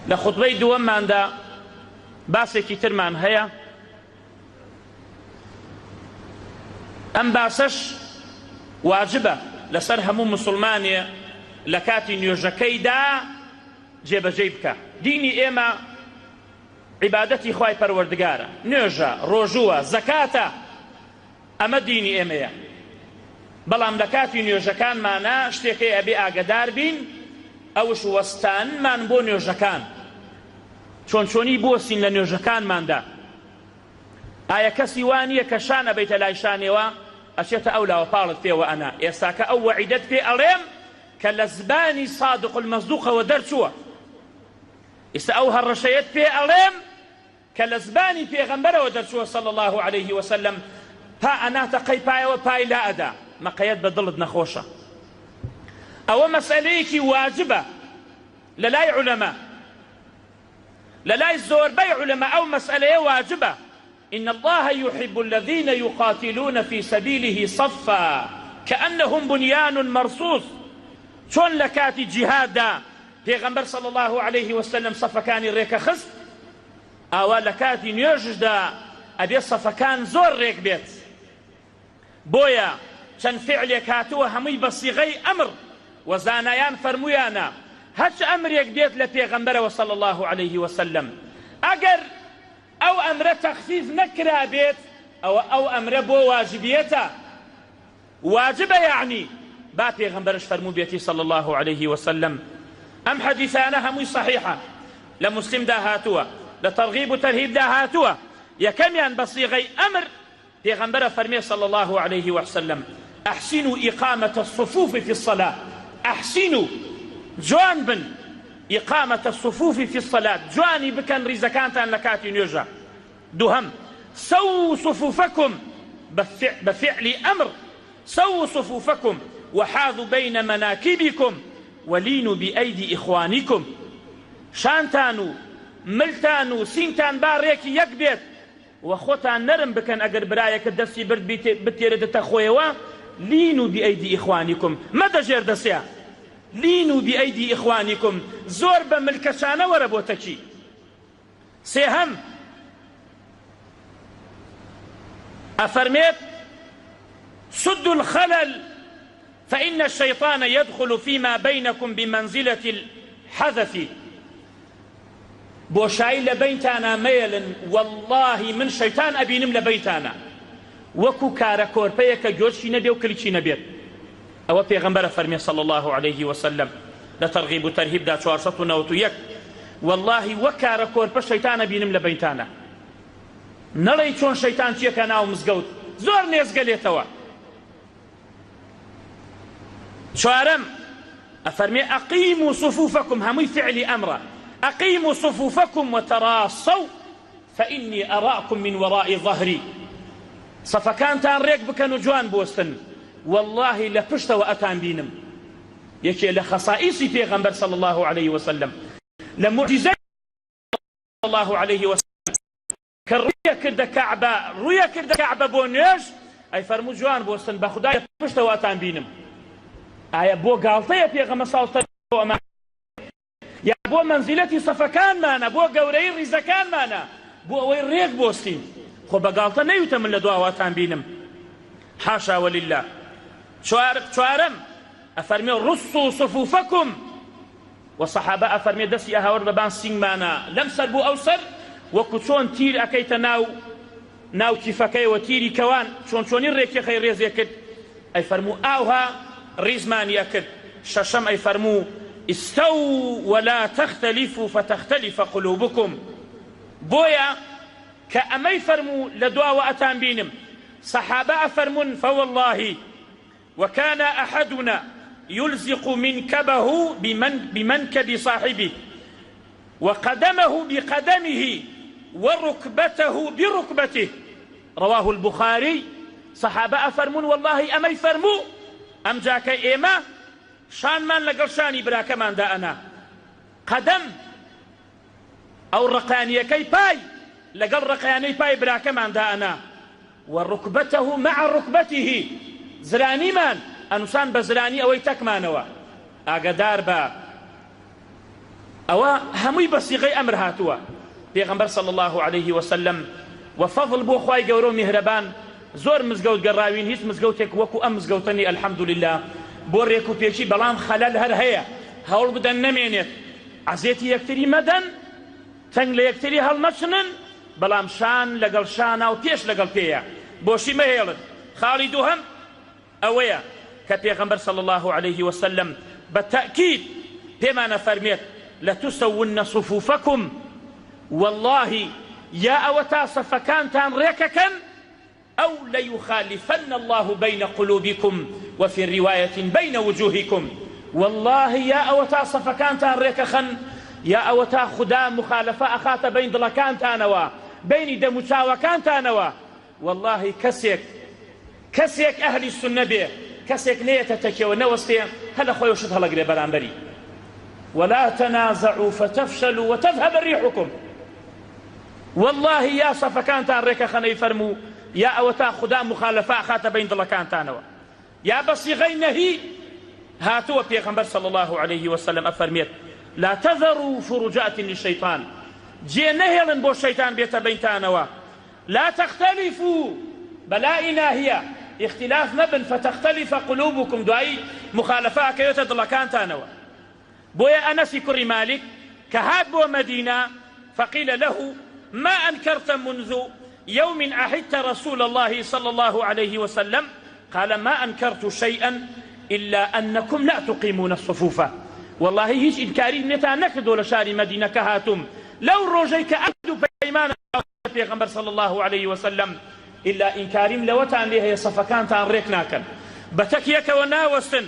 لخطبەی دووەمماندا باسێکی ترمان هەیە. ئەم باسەش واجبە لەسەر هەموو مسلمانێ لە کاتی نوێژەکەیدا جێبەجێ بکە. دینی ئێمە عیبادەتی خوای پەروەردگارە، نوێژە، ڕۆژووە، زەکاتە، ئەمە دینی ئێمەیە. بەڵام لە کاتی نوێژەکانمانە شتێکی ئەبێ ئاگدار بین، ئەوش وەستانمان بۆ نوێژەکان، چۆن چۆنی بۆسین لە نوێژەکانماندا. ئایا کەسی وانییە کە شان ئەبەیتە لای شانێوە ئەچێتە ئەو لاوە پاڵت پێوە ئەنا. ئێستاکە ئەو وەعیدەت پێ ئەڵێم کە لە زبانی صادق المەزدوقەوە دەرچووە. ئێستا ئەو هەڕەشەیەت پێ ئەڵێم کە لە زبانی پێغەمبەرەوە دەرچووە صلی الله عليه وسلم. تا ئەناتە قەیپایەوە پای لا ئەدا، مەقەیەت بە دڵت نەخۆشە. ئەوە مەسئلەیەکی واجبە لە لای عولەما، لە لای زۆربەی عولەما ئەو مەسئلەیە واجبە. إن الله يحب الذين يقاتلون في سبيله صفا كأنهم بنيان مرصوص. چۆن لە کاتی جیهاددا پێغەمبەر صلی الله عليه وسلم سەفەکانی ڕێکە خست، ئاوا لە کاتی نوێژشدا ئەبێ سەفەکان زۆر ڕێک بێت. بۆیە چەند فعلێک هاتووە هەمووی بە سیغەی ئەمر، وەزانایان فەرموویانە هەچ ئەمرێک بێت لە پێغەمبەرەوە صلی الله عليه وسلم، ئەگەر ئەو ئەمرە تەخفیف نەکرا بێت ئەو ئەمرە بۆ واجبیەتە، واجبە یعنی با پێغەمبەرش فەرموو بێتی صلی الله عليه وسلم. ئەم حەدیثانە هەمووی صحیحە، لە مسلمدا هاتووە، لە تەرغیب و تەرهیبدا هاتووە. یەکەمیان بە صیغەی ئەمر پێغەمبەرە فەرمێ صلی الله عليه وسلم ئەحسینوا ئیقامەتە الصفوف في الصلاة. ئەحسینوا جوان بن، ئیقامەتە الصفوف في الصلاة، جوانی بکەن ڕیزەکانتان لە کاتی نوێژە. دووهەم سەووا صفوفەکم، بفعل ئەمر سەووا صفوفەکم وحاذوا بين مناكبكم ولينوا بأيدي إخوانكم. شانتان و ملتان و سینتان با ڕێکی یەک بێت و خۆتان نەرم بکەن ئەگەر برایەکە دەستی برد بتێرێتە خۆیەوە. لینوا بأيدي إخوانكم، مەدەژێر دەسێ لینوا بأيدي إخوانكم، زۆر بە ملکەشانە وەرە بۆتەکی. سێهەم ئەفەرمێت سدوا الخلل فإن الشيطان يدخل فيما بينكم بمنزلة الحذف. بۆشایی لە بینتانە مەیەلن، والله من شەیتان ئەبینم لە بینتانە وەکو کارە کۆرپەیە کە گۆشتی نەبێ و کلیکی نەبێت. ئەوە پێغەمبەرە فەرمێ صلی الله عليه وسلم لە تەرغیب و تەرهیبدا 491. والله وەک کارە کۆرپە شەیتان ئەبینم لە بینتانە. نەڵێی چۆن شەیتان چیەکە ناو مزگەوت، زۆر نێزگەلێتەوە. چوارەم ئەفەرمێ ئەقیموا صفوفەکم، هەمووی فعلی ئەمرە. أقيموا صفوفكم وتراصوا فإني أراكم من وراء ظهري. صفكانتان ريك بكنو جوان بوستن، والله لپشتەوە ئەتان بینم. یەکێ لە خەسائیسی پێغەمبەر صلی الله عليه وسلم، لە معجزەی صلی الله عليه وسلم کە ڕوویە کردە کەعبە بۆ نوێژ، ئەی فەرموو جوان بوستن بە خودای پشتەوە ئەتان بینم. ئایا بۆ گاڵتەیە پێغەمبەر ساڵتە ئەمە، یا بۆ منزلەتی سەفەکانمانە، بۆ گەورەی ڕیزەکانمانە، بۆ ئەوەی ڕێک بۆستین؟ خۆ بە گاڵتە نەیوتە من لە دواواتان بینم، حاشا ولله. چوارەم ئەفەرمێ ڕصوا صفوفەکم، وەسەحابە ئەفەرمێ دەستی ئەهاوەر بەبان سینگمانە لەم سەر بۆ ئەو سەر، وەکو چۆن تیر ئەکەیتە ناو کیفەکەیەوە، تیری کەوان چۆن چۆنی ڕێکێخەی ڕێزێ کرد، ئەی فەرموو ئاوها ڕیزمانیە کرد. شەشەم ئەی فەرموو استووا ولا تختلفوا فتختلف قلوبكم. بويا كأمي فرموا لدوا وأتان بينم. صحابة فرمون فوالله وكان أحدنا يلزق منكبه بمنكب صاحبه وقدمه بقدمه وركبته بركبته. رواه البخاري. صحابة فرمون والله أمي فرموا أم جاك إيما شانمان لەگەڵ شانی براکەماندا ئەنا، قەدەم ئەو ڕقیانیەکەی پای لەگەڵ ڕقیانەی پای براکەماندا ئەنا، وڕکبەتەه مع ڕکبەتیه، زرانیمان ئەنووسان بە زرانی ئەوەی تەکمانەوە. ئاگدار بە ئەوە هەمووی بە سیغەی ئەمر هاتووە. پێغەمبەر صلی الله عليه وسلم وفضل بۆ خوای گەورە و میهرەبان زۆر مزگەوت گەڕاوین، هیچ مزگەوتێک وەکو ئەم مزگەوتنی الحەمدولله بۆ ڕێک و پێچی، بەڵام خەلەل هەر هەیە، هەوڵ بدەن نەمێنێت، عەزێتی یەکتری مەدەن، تەنگ لە یەکتری هەڵمەچنن، بەڵام شان لەگەڵ شانە و پێش لەگەڵ پێیە، بۆشی مەهێڵن. خاڵی دووهەم ئەوەیە کە پێغەمبەر صلی الله عليه وسلم بەتەئکید پێمانە فەرمێت لەتوسەوونە صفوفەکم، والله یا ئەوە تا سەفەکانتان ڕێکەکەن ئەو لەیخالیفەن الله بین قلوبکم وفي الرواية بين وجوهكم، والله یا ئەوە تا سەفەکانتان ڕێکەخەن، یا ئەوە تا خدا مخالفە ئەخاتە بین دڵەکانتانەوە، بینی دەم و چاوەکانتانەوە. والله کەسێک ئەهلی سونە بێ، کەسێک نێتە تەکێوە نەوەستێ، هەلە خۆی وشت هەڵەگرێ بەرامبەری. ولا تنازعوا فتفشلوا وتذهب ريحكم، والله یا سەفەکانتان ڕێکەخەنەی فەرموو، یا ئەوە تا خدا مخالفە ئەخاتە بین دڵەکانتانەوە. یا بە سیغەی نەهی هاتووە پێغەمبەر صلی الله عليه وسلم ئەفەرمێت لا تذروا فرجات للشيطان، جێ نەهێڵن بۆ شەیتان بێتە بینتانەوە. لا تختلفوا، بەلای ناهیە اختلاف مەبن فتختلف قلوبكم، دوایی مخالفە ئەکەوێتە دڵەکانتانەوە. بۆیە ئەنەسی کوڕی مالک کە هات بۆ مەدینە فقيل له ما أنكرت منذ يوم عهدت رسول الله صلى الله عليه وسلم؟ قال ما أنكرت شيئا إلا أنكم لا تقيمون الصفوف. والله هيش إنكاري نتا نكدو لشاري مدينة كهاتم لو روجيك أبدو بإيمان پیغمبر صلى الله عليه وسلم إلا إنكاريم لوتان ليه صفكان تان ريكناكن بتكيك وناوستن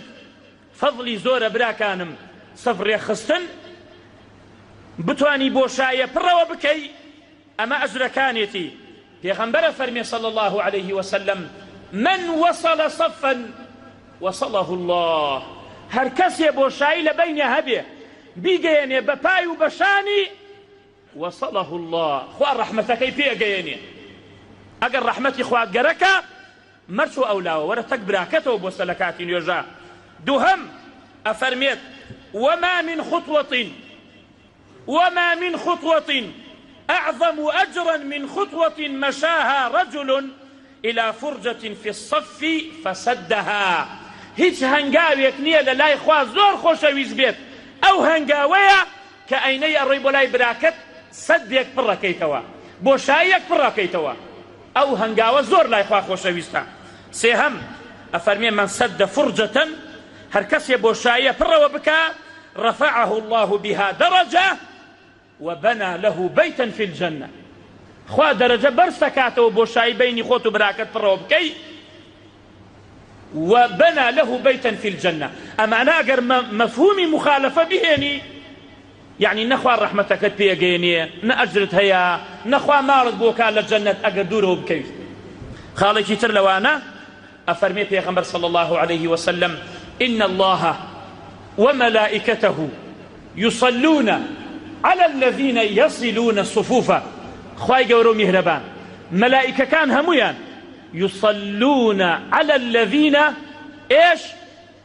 فضلي زور براكانم صفر يخستن بتواني بوشاية بروا بكي أما أجركانيتي پیغمبر فرمي صلى الله عليه وسلم من وصل صفا وصله الله، هر کسی بوشایی لبین هبه بیگینه بپای و بشانی وصله الله، خواه رحمتکی پیگینه. اگر رحمتی خواه گرکا مرسو اولاوه ورا تک براکتو بوسلکاتی نیوژا. دوهم افرميت وما من خطوة أعظم أجرا من خطوة مشاها رجل إلى فرجة في الصف فسدها. هیچ هەنگاوێک نییە لە لای خوا زۆر خۆشەویست بێت ئەو هەنگاوەیە کە ئەینەی ئەڕۆی بۆ لای براکەت سەدێک پڕەکەیتەوە، بۆشاییەک پڕەکەیتەوە، ئەو هەنگاوە زۆر لای خوا خۆشەویستە. سێهەم ئەفەرمێ من سەدە فرجەتەن، هەر کەسێ بۆشاییە پڕەوە بکە رفعه الله بها درجة وبنى له بيتا في الجنة، خوا دەرەجە بەرز دەکاتەوە بۆشایی بینی خۆت و براکەت پڕەوە بکەی وبنى له بيتا في الجنة. أما أنا أقر مفهومي مخالفة بهني يعني نخوى رحمتك بيقيني نأجرت هيا نخوى مارد بوكا للجنة أقدوره بكيف خالي كتر لوانا أفرمي بيغمبر صلى الله عليه وسلم إن الله وملائكته يصلون على الذين يصلون الصفوف. خواي قورو مهربان ملائكة كان هميان يصلون على الذين ايش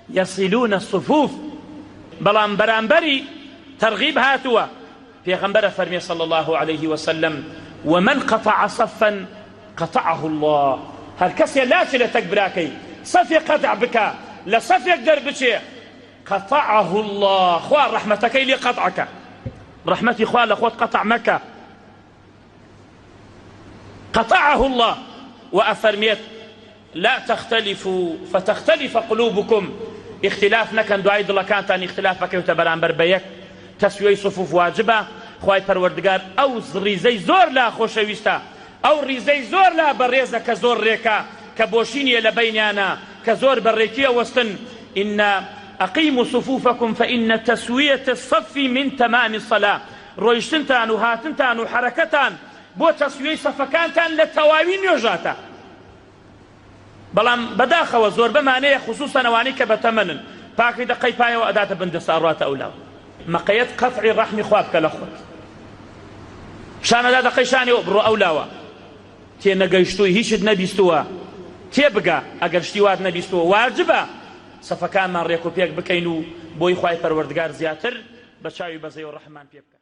يصلون الصفوف، بلان برانبري ترغيب هاتوا في غنبرة فرمي صلى الله عليه وسلم ومن قطع صفا قطعه الله. هل كسي لا شلتك براكي صفي قطع بك لصفي اقدر بشي قطعه الله، خواه رحمتك اللي قطعك رحمتي خواه لخوات قطع مكة قطعه الله. وأفرميت لا تختلفوا فتختلف قلوبكم، اختلاف نكن دعاي دلكانتان اختلافك يتبران بربيك تسوي صفوف واجبة خواهي پروردگار او ريزي زور لا خوشويستا او ريزي زور لا بريزة كزور ريكا كبوشيني لبينانا كزور بريكية وستن إن أقيموا صفوفكم فإن تسوية الصف من تمام الصلاة. رويشتنتان وهاتنتان وحركتان بۆ تەسویەی سەفەکانتان لە تەواوی نوێژاتە، بەڵام بەداخەوە زۆر بەمانەیە خصوصا ئەوانەی کە بەتەمەنن پاکەی دەقەی پایەوە ئەداتە بندە ساڕاتە ئەولاوە مەقەیەت قەتعی ڕەحمی خوا بکە لە خۆت شانەدا دەقەی شانێەوە بڕۆ ئەولاوە تێ نەگەیشتووی هیچت نەبیستووە تێ بگە ئەگەر شتی وات نەبیستووە واجبە سەفەکانمان ڕێک و پێک بکەین و بۆی خوای پەروەردگار زیاتر بە چاوی بەزەی و ڕەحمان پێ بکە.